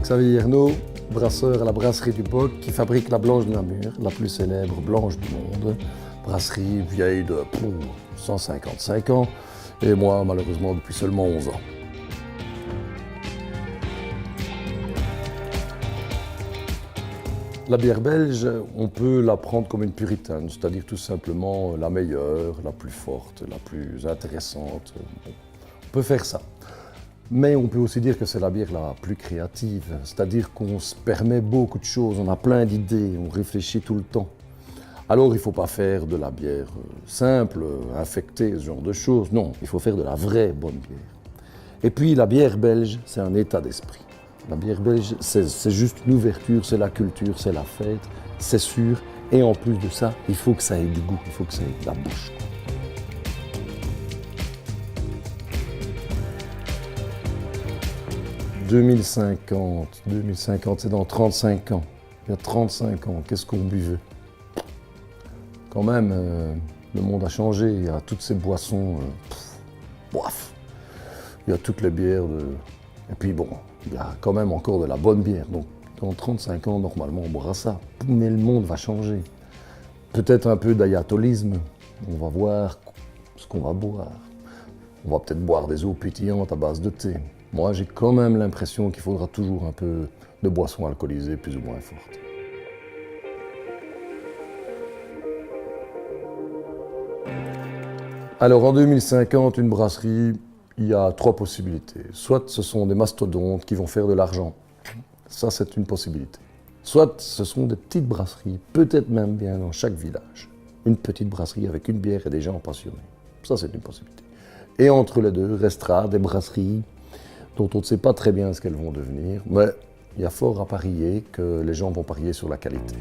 Xavier Ernaud, brasseur à la brasserie du Boc, qui fabrique la Blanche de Namur, la plus célèbre blanche du monde. Brasserie vieille de 155 ans, et moi malheureusement depuis seulement 11 ans. La bière belge, on peut la prendre comme une puritaine, c'est-à-dire tout simplement la meilleure, la plus forte, la plus intéressante. On peut faire ça. Mais on peut aussi dire que c'est la bière la plus créative, c'est-à-dire qu'on se permet beaucoup de choses, on a plein d'idées, on réfléchit tout le temps. Alors il ne faut pas faire de la bière simple, infectée, ce genre de choses, non, il faut faire de la vraie bonne bière. Et puis la bière belge, c'est un état d'esprit. La bière belge, c'est juste une ouverture, c'est la culture, c'est la fête, c'est sûr. Et en plus de ça, il faut que ça ait du goût, il faut que ça ait de la bouche. 2050, c'est dans 35 ans. Il y a 35 ans, qu'est-ce qu'on buvait? Quand même, le monde a changé, il y a toutes ces boissons, boif. Il y a toutes les bières Et puis bon, il y a quand même encore de la bonne bière. Donc dans 35 ans, normalement, on boira ça. Mais le monde va changer. Peut-être un peu d'ayatolisme. On va voir ce qu'on va boire. On va peut-être boire des eaux pétillantes à base de thé. Moi, j'ai quand même l'impression qu'il faudra toujours un peu de boissons alcoolisées plus ou moins fortes. Alors en 2050, une brasserie, il y a 3 possibilités. Soit ce sont des mastodontes qui vont faire de l'argent. Ça, c'est une possibilité. Soit ce sont des petites brasseries, peut-être même bien dans chaque village. Une petite brasserie avec une bière et des gens passionnés. Ça, c'est une possibilité. Et entre les deux, restera des brasseries dont on ne sait pas très bien ce qu'elles vont devenir, mais il y a fort à parier que les gens vont parier sur la qualité.